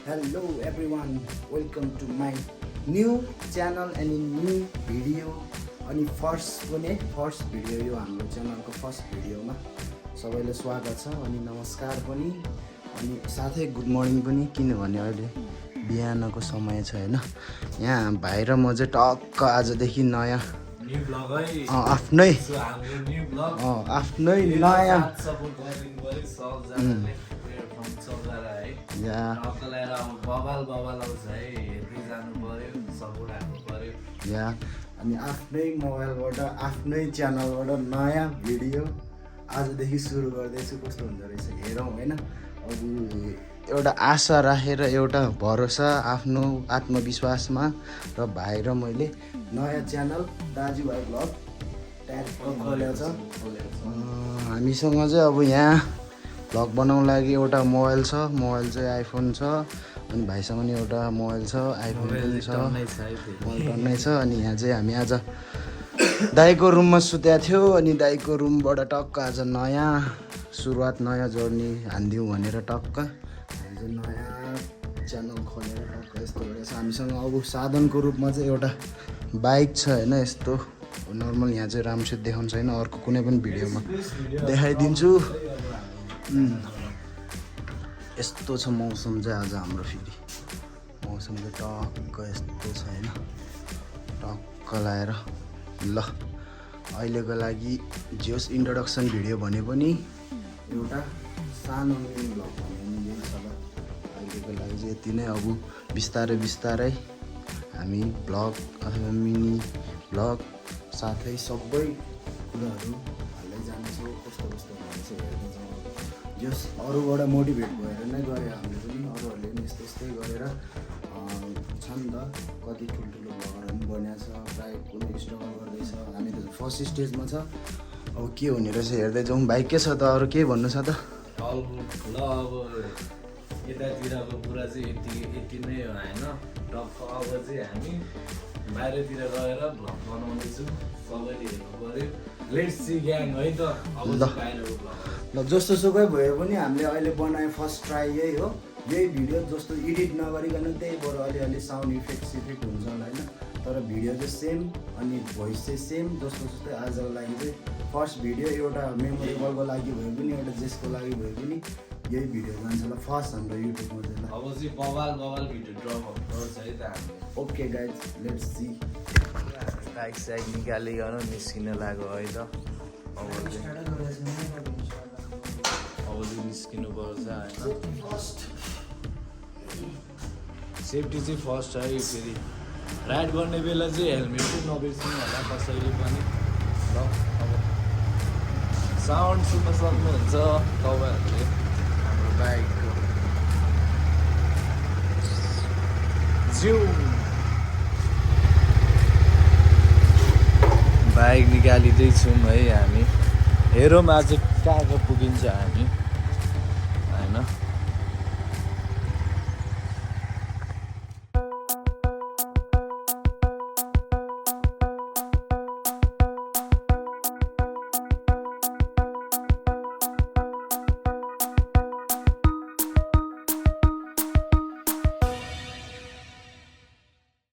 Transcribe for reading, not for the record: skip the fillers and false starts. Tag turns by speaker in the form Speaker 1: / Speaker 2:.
Speaker 1: Hello everyone, welcome to my new channel and a new video. अनि first video यो हाम्रो च्यानलको first भिडियोमा सबैलाई स्वागत छ अनि नमस्कार पनि अनि साथै गुड मर्निङ पनि किनभने अहिले बिहानको समय छ हैन। यहाँ भाइ र म चाहिँ टक्क आजदेखि नयाँ
Speaker 2: न्यू ब्लग है
Speaker 1: आफ्नै
Speaker 2: सो हाम्रो न्यू ब्लग
Speaker 1: आफ्नै नयाँ
Speaker 2: सपोर्ट गरिदिनु पर्यो सबजनाले फ्रम चौधारा है
Speaker 1: या
Speaker 2: नकलाएर अब बबाल आउँछ है हेर्दै जानु पर्यो सपोर्ट हान्नु पर्यो
Speaker 1: या अनि आफ्नै मोबाइलबाट आफ्नै च्यानलबाट नयाँ भिडियो आजदेखि सुरु गर्दैछु। कस्तो हुँदो रहेछ हेरौँ हैन। अब एउटा आशा राखेर एउटा भरोसा आफ्नो आत्मविश्वासमा र भाइ र मैले नयाँ च्यानल दाजुभाइ ब्लग ट्याग खोलेको छ। हामीसँग चाहिँ अब यहाँ भ्लग बनाउनु लागि एउटा मोबाइल छ, मोबाइल चाहिँ आइफोन छ अनि भाइसँग नि एउटा मोबाइल छ, आइफोन पनि छ, मोबाइल टन्नै छ। अनि यहाँ चाहिँ हामी आज दाइको रुममा सुतेको थियो अनि दाइको रुमबाट टक्क आज नयाँ सुरुवात नयाँ जर्नी हान्दिउँ भनेर टक्क हामी चाहिँ नयाँ च्यानल खोलेर टक्क यस्तो गरेको छ। हामीसँग अब साधनको रूपमा चाहिँ एउटा बाइक छ होइन, यस्तो नर्मल यहाँ चाहिँ राम्रोसित देखाउनु छैन, अर्को कुनै पनि भिडियोमा देखाइदिन्छु। यस्तो छ मौसम चाहिँ आज हाम्रो, फेरि मौसम चाहिँ टक्क यस्तो छ होइन, टक्क लाएर ल अहिलेको लागि जोस् इन्ट्रोडक्सन भिडियो भने पनि एउटा सानो मिनी भ्लग भन्ने छ। अहिलेको लागि चाहिँ यति नै। अब बिस्तारै बिस्तारै हामी भ्लग अथवा मिनी भ्लग साथै सबै कुराहरू हाल्दै जान्छौँ। कस्तो कस्तो हुन्छ हेर्दै जाउँ। जस अरूबाट मोटिभेट भएर नै गरे हामीले पनि, अरूहरूले पनि यस्तै यस्तै गरेर छ नि त, कति ठुल्ठुलो भ्लगहरू पनि बनाएको छ, प्रायः कुनै स्ट्रगल गर्दैछ। हामी त फर्स्ट स्टेजमा छ। अब के हुने रहेछ हेर्दै जाउँ। भाइ के छ त, अरू के भन्नु छ त?
Speaker 2: All good. ल अब यतातिरको कुरा चाहिँ यति नै हो होइन। टक्क अब चाहिँ हामी बाहिरतिर गएर भ्लग बनाउँदैछु, सबैले हेर्नु पऱ्यो। लेट्स सी ग्याङ है त। अब बाहिरको भ्लग
Speaker 1: ल जस्तो सुकै भए पनि हामीले अहिले बनाए फर्स्ट ट्राई यही हो। यही भिडियो जस्तो एडिट नगरिकन त्यहीबाट अलिअलि साउन्ड इफेक्ट हुन्छ होला होइन, तर भिडियो चाहिँ सेम अनि भोइस चाहिँ सेम जस्तो जस्तै। आजको लागि चाहिँ फर्स्ट भिडियो एउटा मेमोरेबलको लागि भए पनि एउटा जेसको लागि भए पनि यही भिडियो जान्छ होला फर्स्ट हाम्रो युट्युबमा चाहिँ। ल
Speaker 2: अब चाहिँ बवाल भिडियो ड्रप गर्छ है त हामीले।
Speaker 1: Okay guys let's see.
Speaker 2: Bike साइक निकालिकन निस्किन लाग्यो है त। अब चाहिँ निस्किनु पर्छ होइन। सेफ्टी चाहिँ फर्स्ट है। फेरि राइड गर्ने बेला चाहिँ हेलमेट चाहिँ नबिर्सिनु होला कसैले पनि। ल अब साउन्ड सुन्न सक्नुहुन्छ तपाईँहरूले हाम्रो बाइकको जिउ। बाइक निकालिँदैछौँ है हामी। हेरौँ आज कहाँ पुगिन्छ हामी।